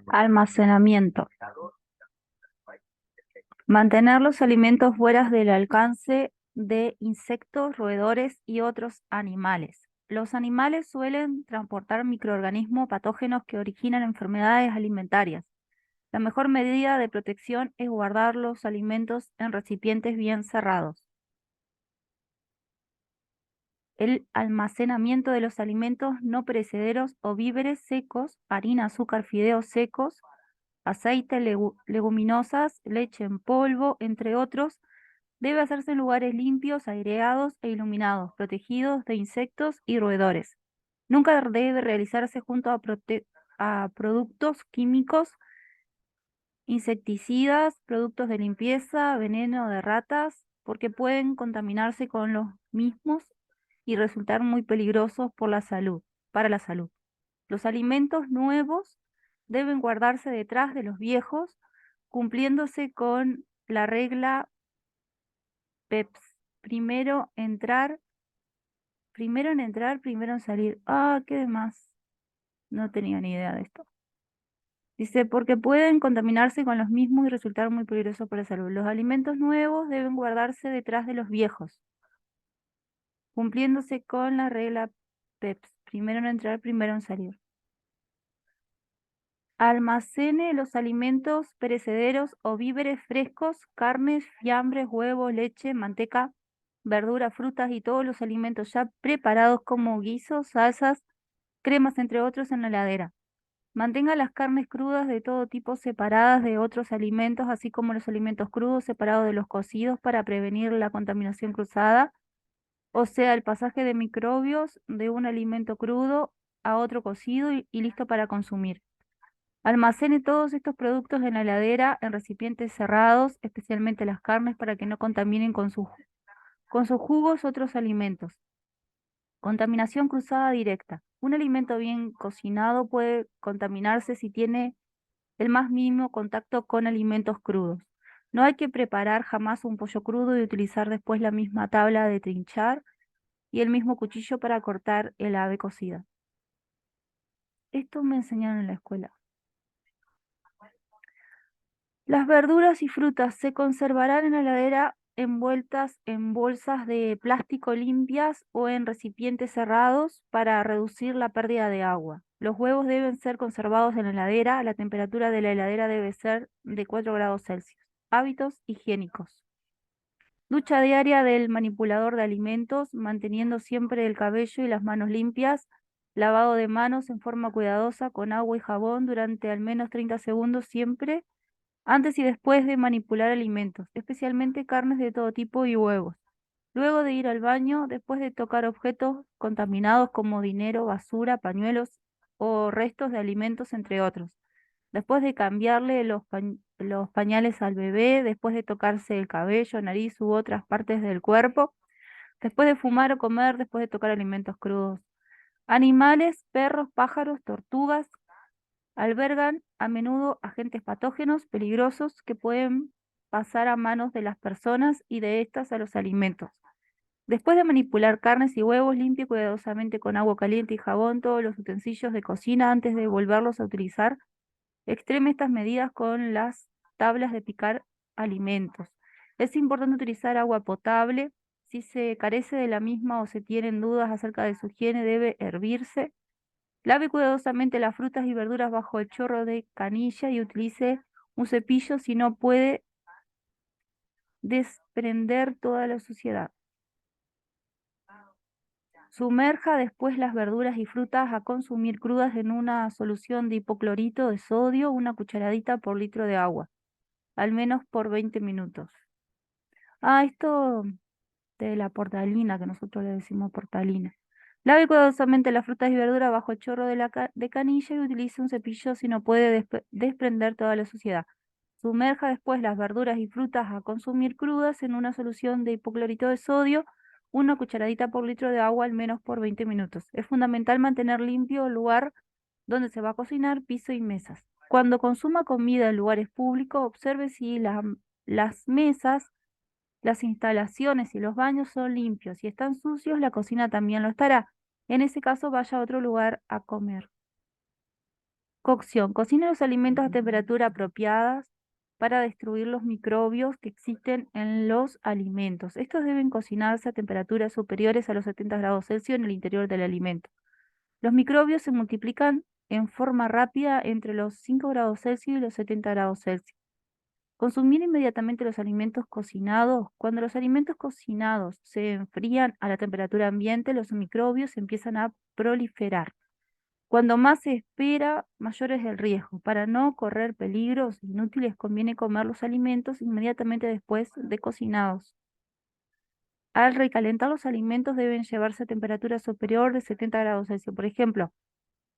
Almacenamiento. Mantener los alimentos fuera del alcance de insectos, roedores y otros animales. Los animales suelen transportar microorganismos patógenos que originan enfermedades alimentarias. La mejor medida de protección es guardar los alimentos en recipientes bien cerrados. El almacenamiento de los alimentos no perecederos o víveres secos, harina, azúcar, fideos secos, aceite, leguminosas, leche en polvo, entre otros, debe hacerse en lugares limpios, aireados e iluminados, protegidos de insectos y roedores. Nunca debe realizarse junto a productos químicos, insecticidas, productos de limpieza, veneno de ratas, porque pueden contaminarse con los mismos y resultar muy peligrosos para la salud. Los alimentos nuevos deben guardarse detrás de los viejos, cumpliéndose con la regla PEPS. Primero en entrar, primero en salir. Ah, qué demás. No tenía ni idea de esto. Dice, porque pueden contaminarse con los mismos y resultar muy peligrosos para la salud. Los alimentos nuevos deben guardarse detrás de los viejos, cumpliéndose con la regla PEPS. Primero en entrar, primero en salir. Almacene los alimentos perecederos o víveres frescos, carnes, fiambres, huevos, leche, manteca, verduras, frutas y todos los alimentos ya preparados como guisos, salsas, cremas, entre otros, en la heladera. Mantenga las carnes crudas de todo tipo separadas de otros alimentos, así como los alimentos crudos separados de los cocidos para prevenir la contaminación cruzada, o sea, el pasaje de microbios de un alimento crudo a otro cocido y listo para consumir. Almacene todos estos productos en la heladera en recipientes cerrados, especialmente las carnes, para que no contaminen con sus jugos otros alimentos. Contaminación cruzada directa. Un alimento bien cocinado puede contaminarse si tiene el más mínimo contacto con alimentos crudos. No hay que preparar jamás un pollo crudo y utilizar después la misma tabla de trinchar y el mismo cuchillo para cortar el ave cocida. Esto me enseñaron en la escuela. Las verduras y frutas se conservarán en la heladera envueltas en bolsas de plástico limpias o en recipientes cerrados para reducir la pérdida de agua. Los huevos deben ser conservados en la heladera. La temperatura de la heladera debe ser de 4 grados Celsius. Hábitos higiénicos. Ducha diaria del manipulador de alimentos, manteniendo siempre el cabello y las manos limpias. Lavado de manos en forma cuidadosa con agua y jabón durante al menos 30 segundos siempre antes y después de manipular alimentos, especialmente carnes de todo tipo y huevos. Luego de ir al baño, después de tocar objetos contaminados como dinero, basura, pañuelos o restos de alimentos, entre otros. Después de cambiarle los pañales al bebé, después de tocarse el cabello, nariz u otras partes del cuerpo, después de fumar o comer, después de tocar alimentos crudos. Animales, perros, pájaros, tortugas, albergan a menudo agentes patógenos peligrosos que pueden pasar a manos de las personas y de estas a los alimentos. Después de manipular carnes y huevos, limpie cuidadosamente con agua caliente y jabón todos los utensilios de cocina antes de volverlos a utilizar. Extreme estas medidas con las tablas de picar alimentos. Es importante utilizar agua potable. Si se carece de la misma o se tienen dudas acerca de su higiene, debe hervirse. Lave cuidadosamente las frutas y verduras bajo el chorro de canilla y utilice un cepillo si no puede desprender toda la suciedad. Sumerja después las verduras y frutas a consumir crudas en una solución de hipoclorito de sodio, una cucharadita por litro de agua, al menos por 20 minutos. Ah, esto de la portalina, que nosotros le decimos portalina. Lave cuidadosamente las frutas y verduras bajo el chorro de canilla y utilice un cepillo si no puede desprender toda la suciedad. Sumerja después las verduras y frutas a consumir crudas en una solución de hipoclorito de sodio, una cucharadita por litro de agua al menos por 20 minutos. Es fundamental mantener limpio el lugar donde se va a cocinar, piso y mesas. Cuando consuma comida en lugares públicos, observe si las mesas, las instalaciones y los baños son limpios. Si están sucios, la cocina también lo estará. En ese caso, vaya a otro lugar a comer. Cocción. Cocina los alimentos a temperatura apropiada para destruir los microbios que existen en los alimentos. Estos deben cocinarse a temperaturas superiores a los 70 grados Celsius en el interior del alimento. Los microbios se multiplican en forma rápida entre los 5 grados Celsius y los 70 grados Celsius. Consumir inmediatamente los alimentos cocinados. Cuando los alimentos cocinados se enfrían a la temperatura ambiente, los microbios empiezan a proliferar. Cuando más se espera, mayor es el riesgo. Para no correr peligros inútiles, conviene comer los alimentos inmediatamente después de cocinados. Al recalentar los alimentos deben llevarse a temperatura superior de 70 grados Celsius. Por ejemplo,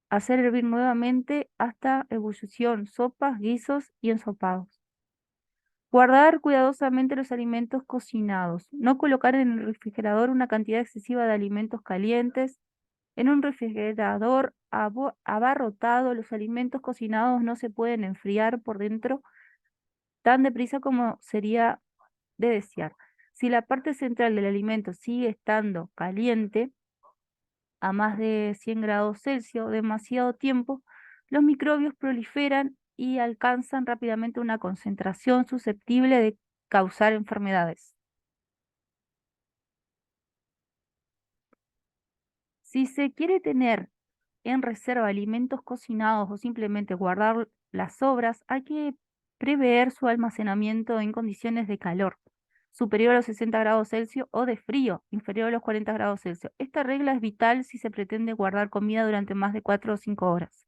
hacer hervir nuevamente hasta ebullición, sopas, guisos y ensopados. Guardar cuidadosamente los alimentos cocinados. No colocar en el refrigerador una cantidad excesiva de alimentos calientes. En un refrigerador abarrotado, los alimentos cocinados no se pueden enfriar por dentro tan deprisa como sería de desear. Si la parte central del alimento sigue estando caliente, a más de 100 grados Celsius, demasiado tiempo, los microbios proliferan y alcanzan rápidamente una concentración susceptible de causar enfermedades. Si se quiere tener en reserva alimentos cocinados o simplemente guardar las sobras, hay que prever su almacenamiento en condiciones de calor superior a los 60 grados Celsius o de frío inferior a los 40 grados Celsius. Esta regla es vital si se pretende guardar comida durante más de 4 o 5 horas.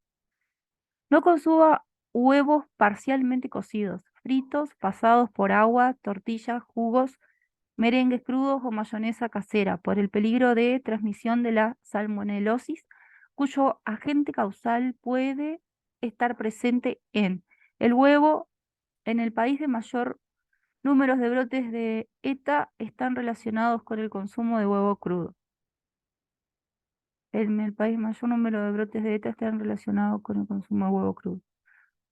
No consuma huevos parcialmente cocidos, fritos, pasados por agua, tortillas, jugos, merengues crudos o mayonesa casera, por el peligro de transmisión de la salmonelosis, cuyo agente causal puede estar presente en el huevo. En el país de mayor número de brotes de ETA están relacionados con el consumo de huevo crudo. En el país mayor número de brotes de ETA están relacionados con el consumo de huevo crudo.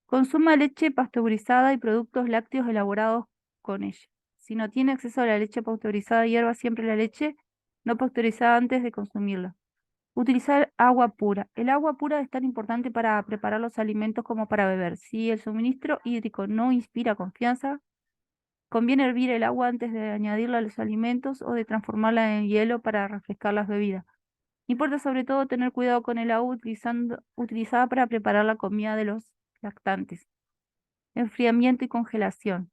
Consuma leche pasteurizada y productos lácteos elaborados con ella. Si no tiene acceso a la leche pasteurizada, hierva siempre la leche no pasteurizada antes de consumirla. Utilizar agua pura. El agua pura es tan importante para preparar los alimentos como para beber. Si el suministro hídrico no inspira confianza, conviene hervir el agua antes de añadirla a los alimentos o de transformarla en hielo para refrescar las bebidas. Importa sobre todo tener cuidado con el agua utilizada para preparar la comida de los lactantes. Enfriamiento y congelación.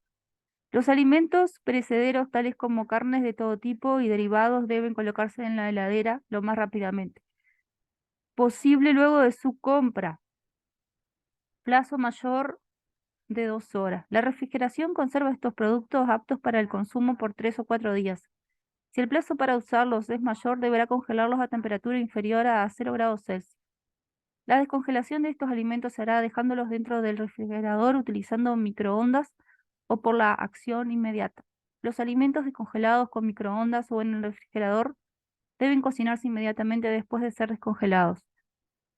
Los alimentos perecederos, tales como carnes de todo tipo y derivados, deben colocarse en la heladera lo más rápidamente posible luego de su compra. Plazo mayor de 2 horas. La refrigeración conserva estos productos aptos para el consumo por 3 o 4 días. Si el plazo para usarlos es mayor, deberá congelarlos a temperatura inferior a 0 grados Celsius. La descongelación de estos alimentos se hará dejándolos dentro del refrigerador utilizando microondas o por la acción inmediata. Los alimentos descongelados con microondas o en el refrigerador deben cocinarse inmediatamente después de ser descongelados.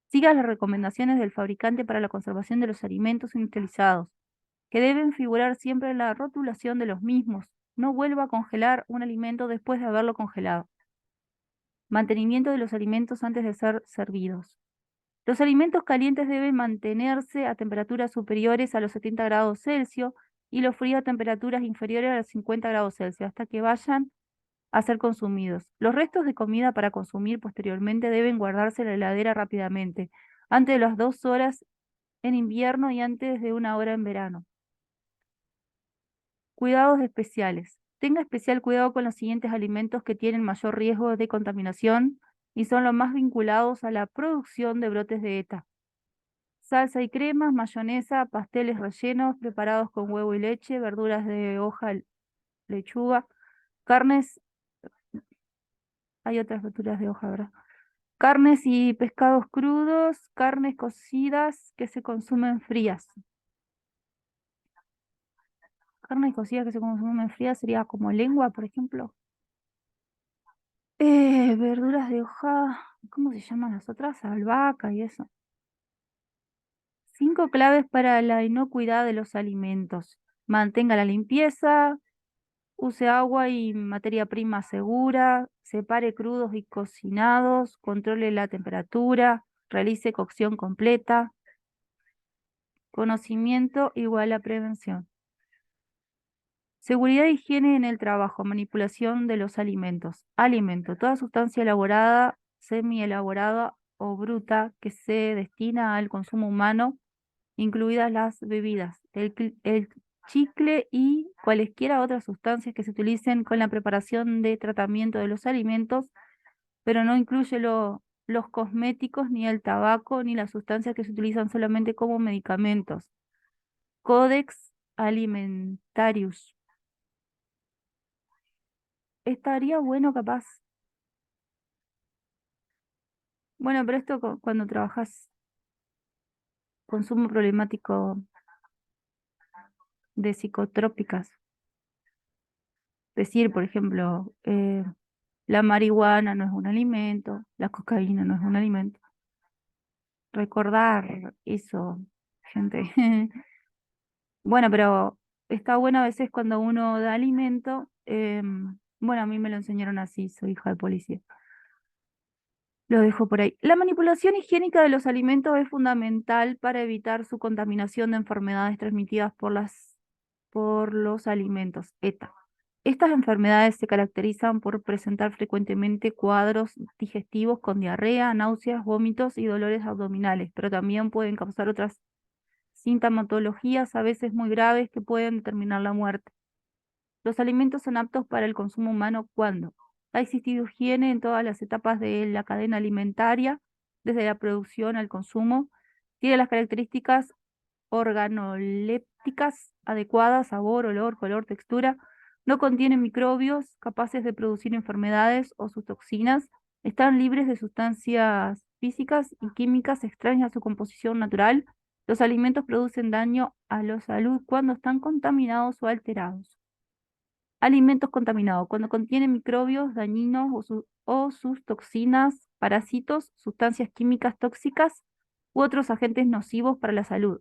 Siga las recomendaciones del fabricante para la conservación de los alimentos industrializados, que deben figurar siempre en la rotulación de los mismos. No vuelva a congelar un alimento después de haberlo congelado. Mantenimiento de los alimentos antes de ser servidos. Los alimentos calientes deben mantenerse a temperaturas superiores a los 70 grados Celsius y los fríos a temperaturas inferiores a los 50 grados Celsius hasta que vayan a ser consumidos. Los restos de comida para consumir posteriormente deben guardarse en la heladera rápidamente, antes de las 2 horas en invierno y antes de 1 hora en verano. Cuidados especiales. Tenga especial cuidado con los siguientes alimentos que tienen mayor riesgo de contaminación y son los más vinculados a la producción de brotes de ETA. Salsa y cremas, mayonesa, pasteles rellenos preparados con huevo y leche, verduras de hoja, lechuga, carnes, hay otras verduras de hoja, ¿verdad? Carnes y pescados crudos, carnes cocidas que se consumen frías. Carnes cocidas que se consumen frías sería como lengua, por ejemplo. Verduras de hoja, ¿cómo se llaman las otras? Albahaca y eso. 5 claves para la inocuidad de los alimentos. Mantenga la limpieza, use agua y materia prima segura, separe crudos y cocinados, controle la temperatura, realice cocción completa. Conocimiento igual a prevención. Seguridad e higiene en el trabajo, manipulación de los alimentos. Alimento, toda sustancia elaborada, semi-elaborada o bruta que se destina al consumo humano, incluidas las bebidas, el chicle y cualesquiera otras sustancias que se utilicen con la preparación de tratamiento de los alimentos, pero no incluye los cosméticos, ni el tabaco, ni las sustancias que se utilizan solamente como medicamentos. Codex Alimentarius. Estaría bueno capaz. Bueno, pero esto cuando trabajas consumo problemático de psicotrópicas. Decir, por ejemplo, la marihuana no es un alimento, la cocaína no es un alimento. Recordar eso, gente. Bueno, pero está bueno a veces cuando uno da alimento. Bueno, a mí me lo enseñaron así, soy hija de policía. Lo dejo por ahí. La manipulación higiénica de los alimentos es fundamental para evitar su contaminación de enfermedades transmitidas por los alimentos, ETA. Estas enfermedades se caracterizan por presentar frecuentemente cuadros digestivos con diarrea, náuseas, vómitos y dolores abdominales, pero también pueden causar otras sintomatologías a veces muy graves que pueden determinar la muerte. Los alimentos son aptos para el consumo humano cuando ha existido higiene en todas las etapas de la cadena alimentaria, desde la producción al consumo, tiene las características organolépticas adecuadas, sabor, olor, color, textura, no contienen microbios capaces de producir enfermedades o sus toxinas, están libres de sustancias físicas y químicas extrañas a su composición natural. Los alimentos producen daño a la salud cuando están contaminados o alterados. Alimentos contaminados, cuando contienen microbios dañinos o sus toxinas, parásitos, sustancias químicas tóxicas u otros agentes nocivos para la salud.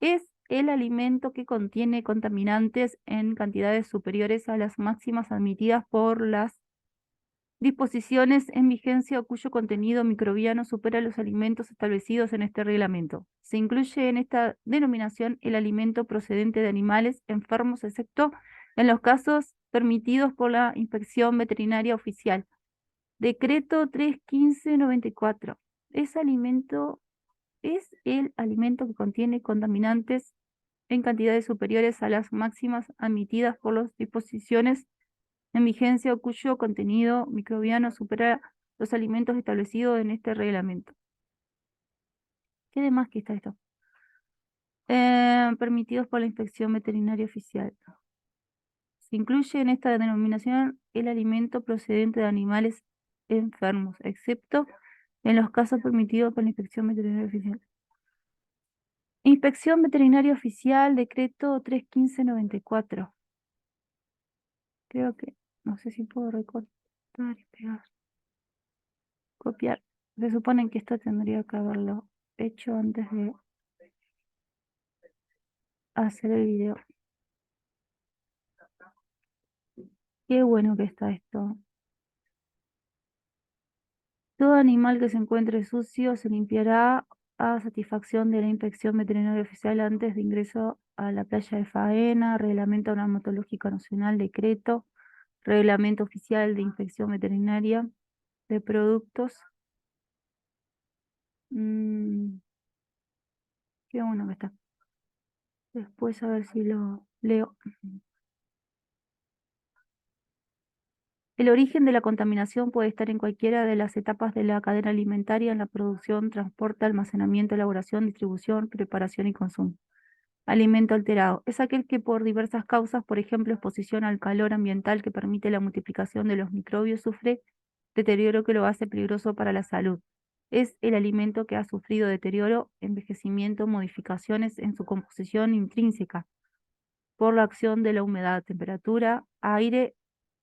Es el alimento que contiene contaminantes en cantidades superiores a las máximas admitidas por las disposiciones en vigencia o cuyo contenido microbiano supera los alimentos establecidos en este reglamento. Se incluye en esta denominación el alimento procedente de animales enfermos, excepto en los casos permitidos por la Inspección Veterinaria Oficial. Decreto 315/94. Es el alimento que contiene contaminantes en cantidades superiores a las máximas admitidas por las disposiciones en vigencia o cuyo contenido microbiano supera los alimentos establecidos en este reglamento. ¿Qué demás que está esto? Permitidos por la Inspección Veterinaria Oficial. Se incluye en esta denominación el alimento procedente de animales enfermos, excepto en los casos permitidos por la Inspección Veterinaria Oficial. Inspección Veterinaria Oficial, decreto 315/94. Creo que, no sé si puedo recortar y pegar. Copiar. Se supone que esto tendría que haberlo hecho antes de hacer el video. Qué bueno que está esto. Todo animal que se encuentre sucio se limpiará a satisfacción de la inspección veterinaria oficial antes de ingreso a la playa de faena, reglamento traumatológico nacional, decreto, reglamento oficial de inspección veterinaria de productos. Qué bueno que está. Después a ver si lo leo. El origen de la contaminación puede estar en cualquiera de las etapas de la cadena alimentaria en la producción, transporte, almacenamiento, elaboración, distribución, preparación y consumo. Alimento alterado es aquel que por diversas causas, por ejemplo, exposición al calor ambiental que permite la multiplicación de los microbios, sufre deterioro que lo hace peligroso para la salud. Es el alimento que ha sufrido deterioro, envejecimiento, modificaciones en su composición intrínseca por la acción de la humedad, temperatura, aire,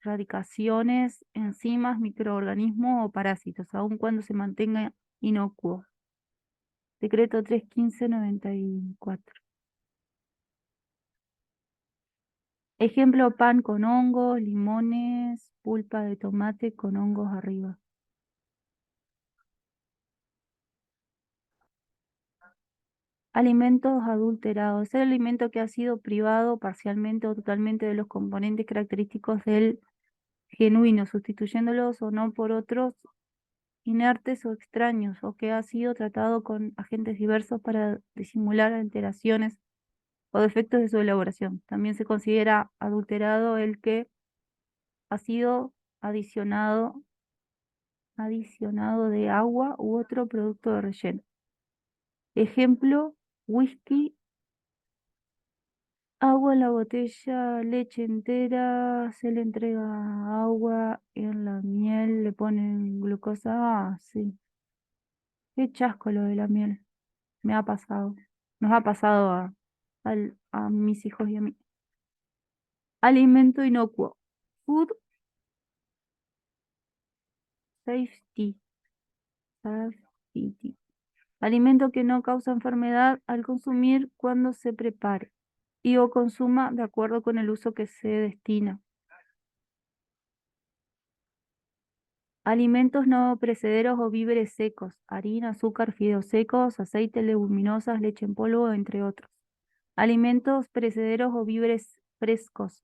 radicaciones, enzimas, microorganismos o parásitos, aun cuando se mantenga inocuo. Decreto 315/94. Ejemplo, pan con hongos, limones, pulpa de tomate con hongos arriba. Alimentos adulterados. Es el alimento que ha sido privado parcialmente o totalmente de los componentes característicos del genuino, sustituyéndolos o no por otros inertes o extraños, o que ha sido tratado con agentes diversos para disimular alteraciones o defectos de su elaboración. También se considera adulterado el que ha sido adicionado de agua u otro producto de relleno. Ejemplo, whisky, agua en la botella, leche entera, se le entrega agua, en la miel le ponen glucosa. Ah, sí. Qué chasco lo de la miel. Me ha pasado. Nos ha pasado a mis hijos y a mí. Alimento inocuo. Food safety. Safety. Alimento que no causa enfermedad al consumir cuando se prepare y o consuma de acuerdo con el uso que se destina. Alimentos no precederos o víveres secos, harina, azúcar, fideos secos, aceite, leguminosas, leche en polvo, entre otros. Alimentos precederos o víveres frescos,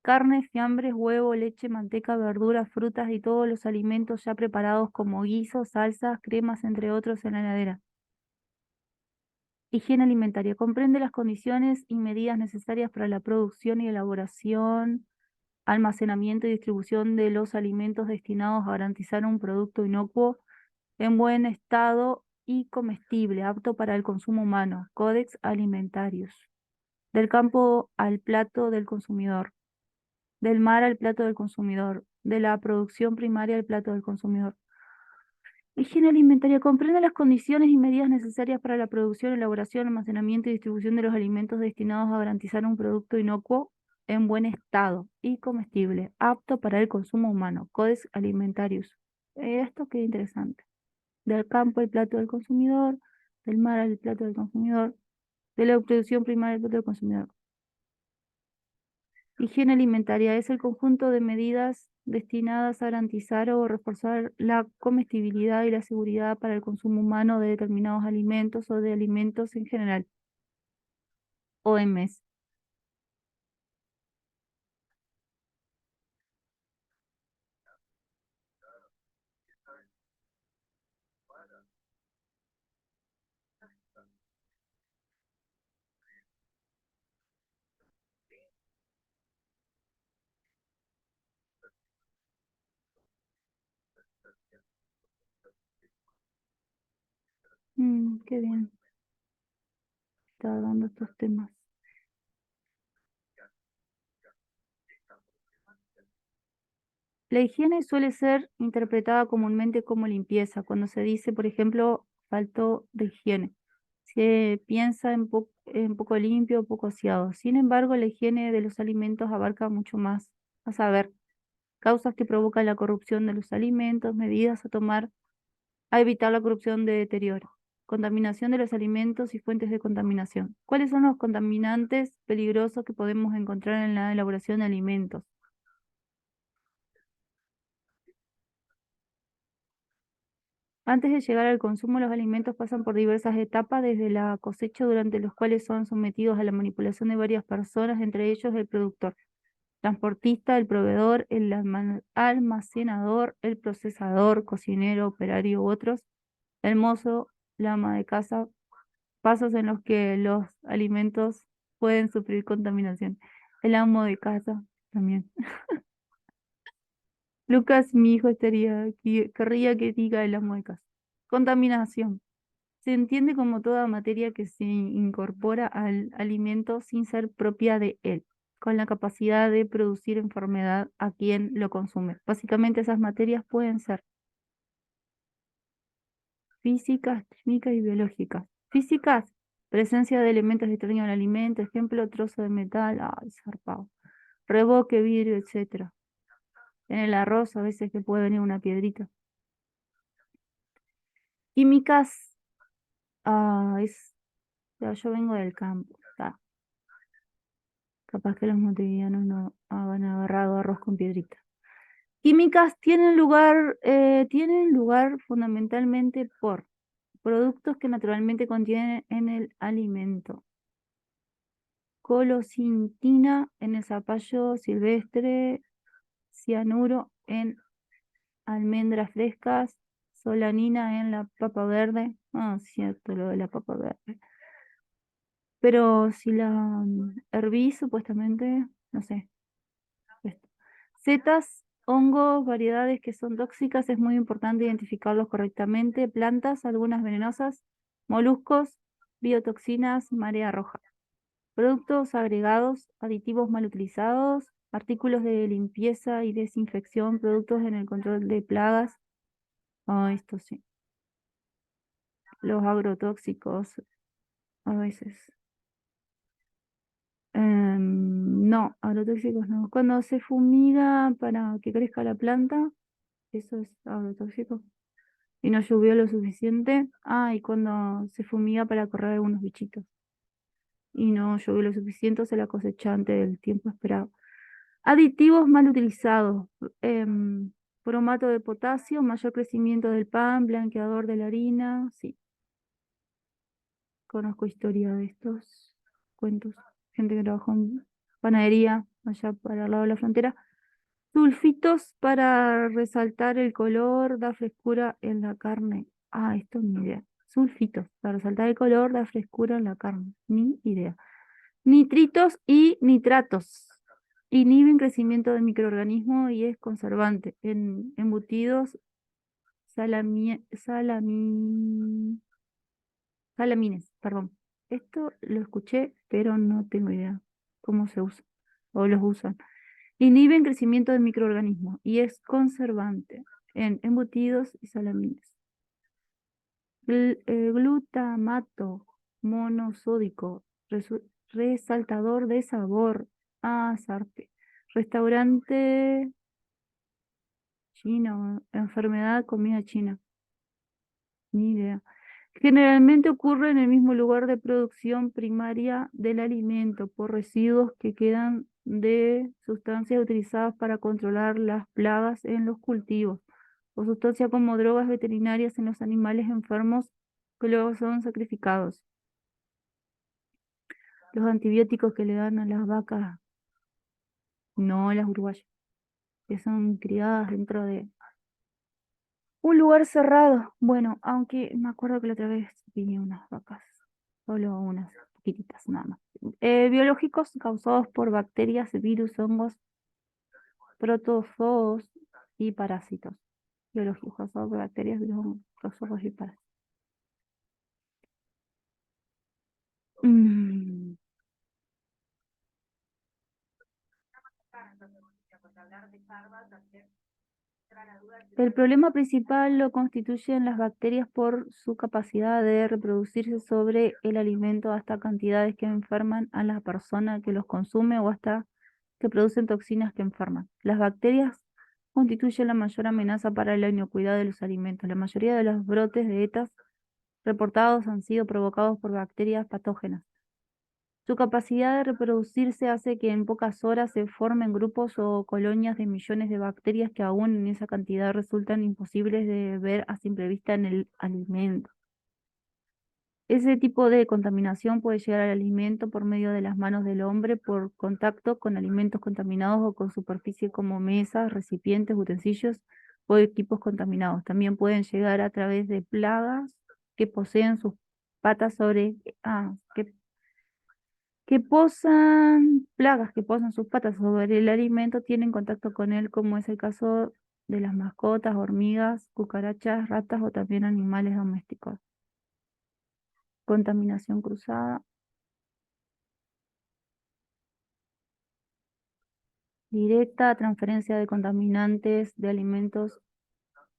carne, fiambres, huevo, leche, manteca, verduras, frutas y todos los alimentos ya preparados como guisos, salsas, cremas, entre otros en la heladera. Higiene alimentaria. Comprende las condiciones y medidas necesarias para la producción y elaboración, almacenamiento y distribución de los alimentos destinados a garantizar un producto inocuo en buen estado y comestible, apto para el consumo humano. Codex Alimentarius. Del campo al plato del consumidor. Del mar al plato del consumidor. De la producción primaria al plato del consumidor. Higiene alimentaria comprende las condiciones y medidas necesarias para la producción, elaboración, almacenamiento y distribución de los alimentos destinados a garantizar un producto inocuo en buen estado y comestible, apto para el consumo humano. Codex Alimentarius. Esto qué interesante. Del campo al plato del consumidor, del mar al plato del consumidor, de la producción primaria al plato del consumidor. Higiene alimentaria es el conjunto de medidas destinadas a garantizar o reforzar la comestibilidad y la seguridad para el consumo humano de determinados alimentos o de alimentos en general. OMS. Qué bien, está dando estos temas. La higiene suele ser interpretada comúnmente como limpieza. Cuando se dice, por ejemplo, faltó de higiene, se piensa en poco limpio o poco aseado. Sin embargo, la higiene de los alimentos abarca mucho más, a saber, causas que provocan la corrupción de los alimentos, medidas a tomar a evitar la corrupción de deterioro, contaminación de los alimentos y fuentes de contaminación. ¿Cuáles son los contaminantes peligrosos que podemos encontrar en la elaboración de alimentos? Antes de llegar al consumo, los alimentos pasan por diversas etapas, desde la cosecha, durante los cuales son sometidos a la manipulación de varias personas, entre ellos el productor, transportista, el proveedor, el almacenador, el procesador, cocinero, operario u otros, el mozo, la ama de casa, pasos en los que los alimentos pueden sufrir contaminación. El amo de casa también. Lucas, mi hijo, querría que diga el amo de casa. Contaminación. Se entiende como toda materia que se incorpora al alimento sin ser propia de él, con la capacidad de producir enfermedad a quien lo consume. Básicamente esas materias pueden ser físicas, químicas y biológicas. Físicas, presencia de elementos extraños en el alimento, ejemplo, trozo de metal, ay, zarpado, reboque, vidrio, etcétera. En el arroz a veces que puede venir una piedrita. Químicas, ya, yo vengo del campo, capaz que los montevideanos no hagan agarrado arroz con piedrita. Químicas tienen lugar fundamentalmente por Productos que naturalmente contienen en el alimento. Colocintina en el zapallo silvestre, cianuro en almendras frescas, solanina en la papa verde. Ah, cierto, lo de la papa verde. Pero si la hervís, supuestamente, no sé. Esto. Setas, hongos, variedades que son tóxicas, es muy importante identificarlos correctamente. Plantas, algunas venenosas, moluscos, biotoxinas, marea roja. Productos agregados, aditivos mal utilizados, artículos de limpieza y desinfección, productos en el control de plagas. Ah, esto sí. Los agrotóxicos, a veces. No, agrotóxicos no. Cuando se fumiga para que crezca la planta, eso es agrotóxico. Y no llovió lo suficiente. Ah, y cuando se fumiga para correr algunos bichitos. Y no llovió lo suficiente, se la cosecha antes del tiempo esperado. Aditivos mal utilizados. Bromato de potasio, mayor crecimiento del pan, blanqueador de la harina. Sí, conozco historia de estos cuentos. Gente que trabajó en panadería allá para el lado de la frontera. Sulfitos para resaltar el color, da frescura en la carne. Ah, esto ni idea. Sulfitos para resaltar el color, da frescura en la carne. Ni idea. Nitritos y nitratos. Inhiben crecimiento de microorganismos y es conservante. En embutidos, salamines, perdón. Esto lo escuché, pero no tengo idea cómo se usa o los usan. Inhiben crecimiento de microorganismos y es conservante en embutidos y salamines. Glutamato monosódico, resaltador de sabor. Ah, sarpe. Restaurante chino, enfermedad, comida china. Ni idea. Generalmente ocurre en el mismo lugar de producción primaria del alimento por residuos que quedan de sustancias utilizadas para controlar las plagas en los cultivos o sustancias como drogas veterinarias en los animales enfermos que luego son sacrificados. Los antibióticos que le dan a las vacas, no a las uruguayas, que son criadas dentro de un lugar cerrado. Bueno, aunque me acuerdo que la otra vez vi unas vacas, solo unas poquititas nada más. Biológicos causados por bacterias, virus, hongos, protozoos y parásitos. Biológicos causados por bacterias, virus, hongos, protozoos y parásitos. Mm, El problema principal lo constituyen las bacterias por su capacidad de reproducirse sobre el alimento hasta cantidades que enferman a la persona que los consume o hasta que producen toxinas que enferman. Las bacterias constituyen la mayor amenaza para la inocuidad de los alimentos. La mayoría de los brotes de ETAs reportados han sido provocados por bacterias patógenas. Su capacidad de reproducirse hace que en pocas horas se formen grupos o colonias de millones de bacterias que aún en esa cantidad resultan imposibles de ver a simple vista en el alimento. Ese tipo de contaminación puede llegar al alimento por medio de las manos del hombre, por contacto con alimentos contaminados o con superficies como mesas, recipientes, utensilios o equipos contaminados. También pueden llegar a través de plagas que poseen sus patas sobre, que posan, plagas que posan sus patas sobre el alimento, tienen contacto con él, como es el caso de las mascotas, hormigas, cucarachas, ratas o también animales domésticos. Contaminación cruzada, directa, transferencia de contaminantes de alimentos,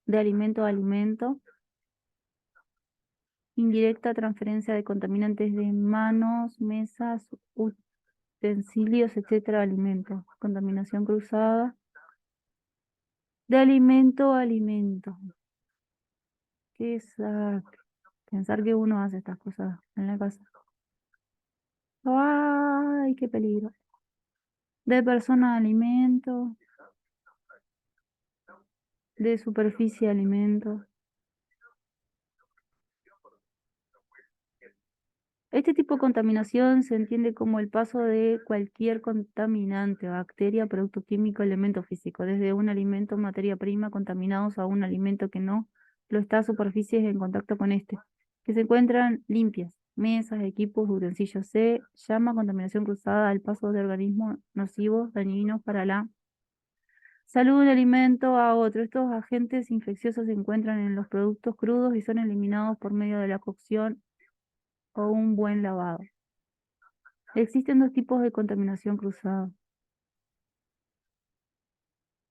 de alimento a alimento. Indirecta, transferencia de contaminantes de manos, mesas, utensilios, etcétera, alimentos. Contaminación cruzada, de alimento a alimento. ¿Qué es? Pensar que uno hace estas cosas en la casa. ¡Ay, qué peligro! De persona a alimento, de superficie a alimento. Este tipo de contaminación se entiende como el paso de cualquier contaminante, bacteria, producto químico, elemento físico, desde un alimento, materia prima, contaminados a un alimento que no lo está a superficies en contacto con este, que se encuentran limpias, mesas, equipos, utensilios. Se llama contaminación cruzada al paso de organismos nocivos, dañinos para la salud del alimento a otro. Estos agentes infecciosos se encuentran en los productos crudos y son eliminados por medio de la cocción o un buen lavado. Existen dos tipos de contaminación cruzada,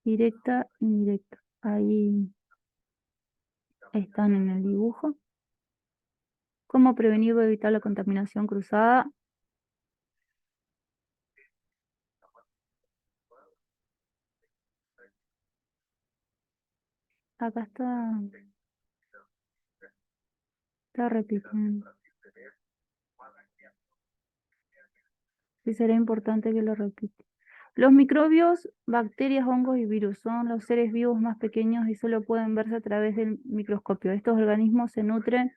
directa e indirecta. Ahí están en el dibujo. ¿Cómo prevenir o evitar la contaminación cruzada? Acá está repitiendo. Sí, será importante que lo repita. Los microbios, bacterias, hongos y virus son los seres vivos más pequeños y solo pueden verse a través del microscopio. Estos organismos se nutren,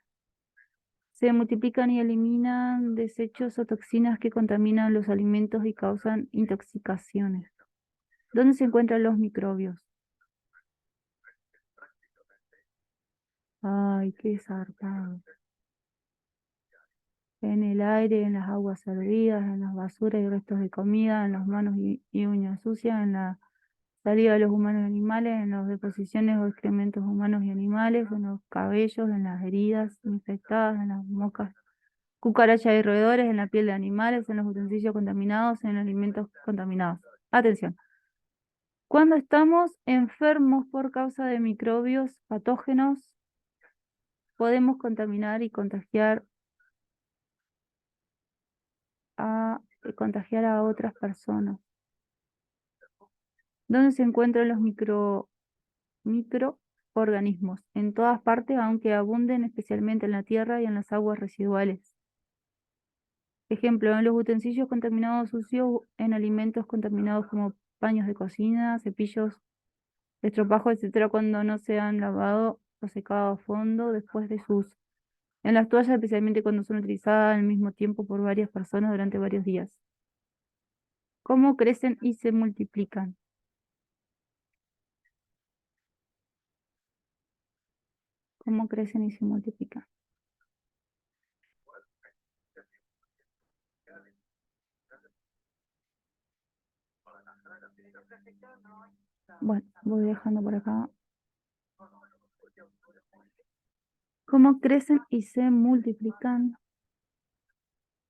se multiplican y eliminan desechos o toxinas que contaminan los alimentos y causan intoxicaciones. ¿Dónde se encuentran los microbios? Ay, qué zarpado. En el aire, en las aguas servidas, en las basuras y restos de comida, en las manos y uñas sucias, en la salida de los humanos y animales, en las deposiciones o excrementos humanos y animales, en los cabellos, en las heridas infectadas, en las moscas, cucarachas y roedores, en la piel de animales, en los utensilios contaminados, en alimentos contaminados. Atención. Cuando estamos enfermos por causa de microbios patógenos, podemos contaminar y contagiar a otras personas. ¿Dónde se encuentran los microorganismos? En todas partes, aunque abunden especialmente en la tierra y en las aguas residuales. Ejemplo, en los utensilios contaminados sucios, en alimentos contaminados como paños de cocina, cepillos, estropajos, etcétera, cuando no se han lavado o secado a fondo después de su uso. En las toallas, especialmente cuando son utilizadas al mismo tiempo por varias personas durante varios días. ¿Cómo crecen y se multiplican? ¿Cómo crecen y se multiplican? Bueno, voy dejando por acá. ¿Cómo crecen y se multiplican?